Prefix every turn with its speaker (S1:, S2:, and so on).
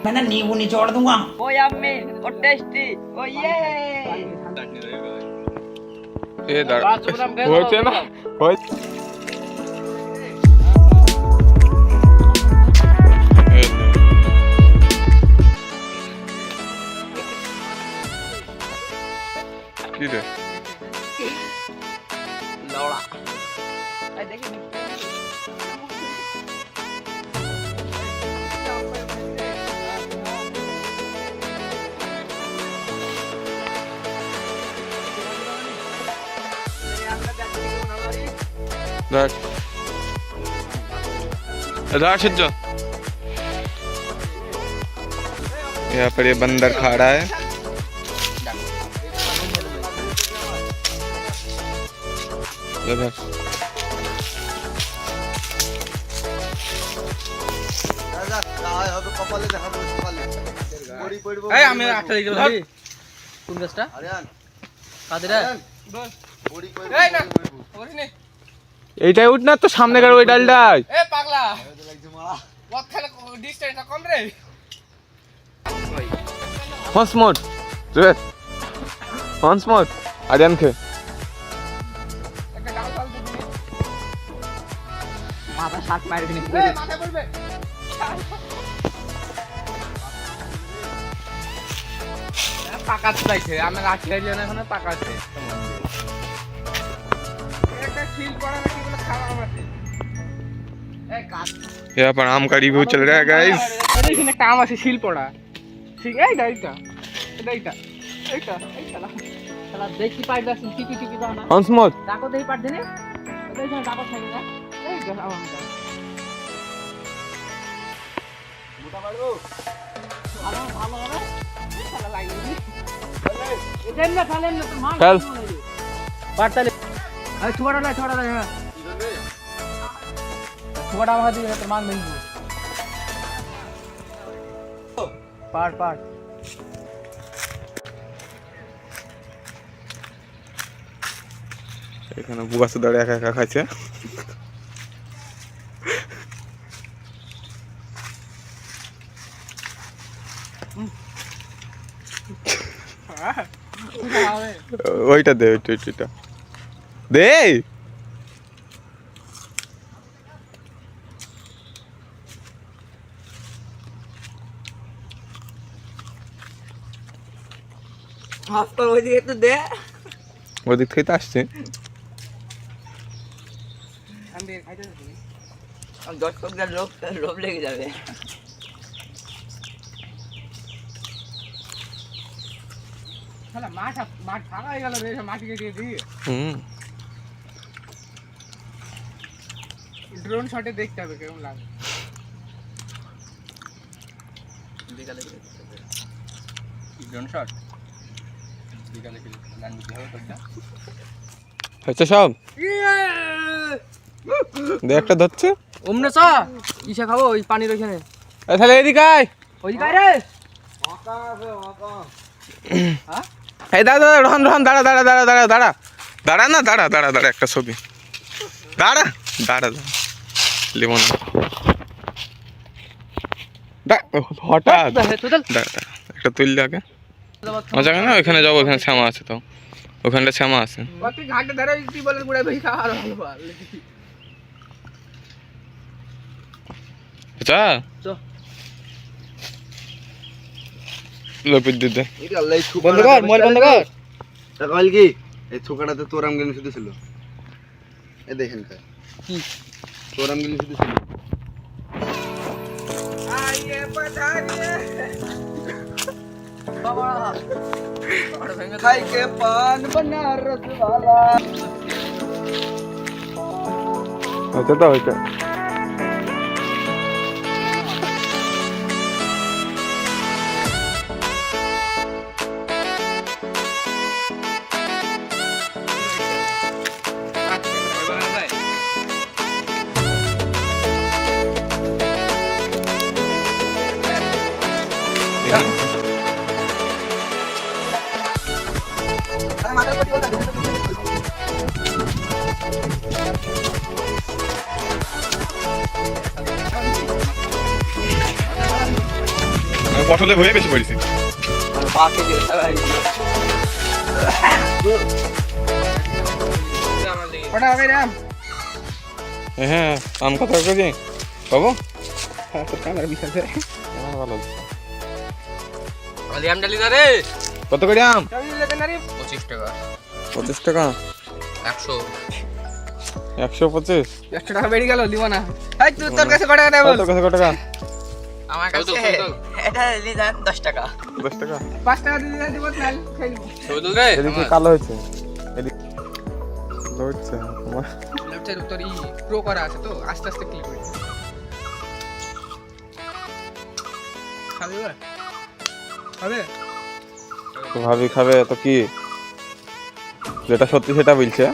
S1: मैं ना नींबू निचोड़ दूंगा।
S2: ओ यम्मी और टेस्टी ओ ये
S3: হয়েছে না কি রে
S2: लौड़ा ए देखिए
S3: देख राशिद जो यहाँ पर ये बंदर खा रहा है इधर
S2: এই আমি একটা দিই ভাই কোন গাছটা আরিয়ান কাদেরা এই না ওরে নে
S3: এইটাই উঠ না তো সামনে কার ওই ডালটাই
S2: এ পাগলা ওয়াক খেলে ডিস্টেন্সটা কম রে
S3: once more Zubair once more Aryan খে
S2: একটা ডাল ডাল দিবি মাথা শাক মারি দিবি এ মাথা পড়বে পাকাতে চাইছে আমরা রাখি আইলে না এখন পাকাতে একটা খিল পড়া নাকি বলে খাওয়া হবে এ কাট
S3: यहाँ पर आम का रिव्यू चल रहा है गाइस
S2: এখানে একটা আম আছে শিল পড়া ঠিক এইটা এইটা এইটা এইটা এইটা শালা দেখি পাই দাস টিপি টিপি দাও না
S3: once more
S2: ডাকো দেই পার দেনে ওই যে ডাকো খাই না এই যে আমটা মোটা পারবো ভালো ভালো হবে শালা লাগবে এটা না ফালেন না তো মা
S3: चल
S2: পারতালে এই ছোড়া না কি ধরবে ছোড়া মার দিবে তো মাং মেনবো পার পার
S3: এখানে বুয়া সুদারে একা একা খাইছে ওইটা দে ওইটা দে
S2: হাফটা ওই দিকে একটু দে
S3: ওদিক থেকে তো আসছে
S2: আমি খাইতে দিই আর দর্শকদের লোভ লেগে যাবে শালা মাঠ ফাঁকা হয়ে গেল রে মাটি কেটে দিয়ে ড্রোন শটে দেখতে হবে কেমন লাগে বিকালে ড্রোন শট বিকালে ল্যান্ড দিতে হবে তোটা
S3: হচ্ছে সব দে একটা ধরছে
S2: ওমনে চা কিসে খাবো ওই পানির ওখানে
S3: তাহলে এদিকে আয়
S2: ওইদিকে আয় রে মাকা আছে মাকা হ্যাঁ
S3: এই দাদা রহন রহন দাঁড়া দাঁড়া দাঁড়া দাঁড়া দাঁড়া দাঁড়া না দাঁড়া দাঁড়া দাঁড়া একটা ছবি দাঁড়া দাঁড়া লিমো না হঠাৎ দাঁড়া একটা তুললে আগে মজা না ওইখানে যাবো ওখানে শ্যামা আছে তো ওখানটা শ্যামা আছে
S2: তুই ঘাটে ধরে তুই বলে গুড়া বেশি খাওয়া আর ভালো ভালো
S3: আচ্ছা লপিত দিতে
S2: বন্ধ কর মোবাইল বন্ধ কর
S4: কাল কি এই ছোকরাতে তোর আম গেলি শুধু ছিল এই দেখেন কি তোর আম গেলি শুধু ছিল
S2: আইয়ে পধারিয়ে বাবা খাই के पान बनारस वाला
S3: আচ্ছা তো হইছে পটলে হয়ে বেশি পড়েছে।
S2: পাকে দিয়ে কটা হবে রাম?
S3: হ্যাঁ আম কত কেজি বাবু?
S2: হ্যাঁ তোর ক্যামেরা বিশাল আছে।
S3: আমার ভালো লাগছে।
S2: আমাদের আম ডালি না রে।
S3: কত করে আম?
S2: 25 টাকা।
S3: 25 টাকা
S2: 100
S3: 125
S2: 100 টাকা বেড়ে গেল দিব না। এই তুই তোর কাছে কটা টাকা বল?
S3: তোর কাছে কত টাকা?
S2: আমার কাছে এটা নিলাম 10 টাকা।
S3: 10 টাকা
S2: 5 টাকা দিয়ে দিব তাহলে খাইব। সবুল রে
S3: এদিকে কালো হয়েছে এদিকে কালো হচ্ছে তোমার
S2: লেফটের তোর ই প্রো করা আছে তো আস্তে আস্তে ক্লিক করে। খাবে না? খাবে?
S3: তো ভাবি খাবে তো কি যেটা সত্যি সেটা বলছে।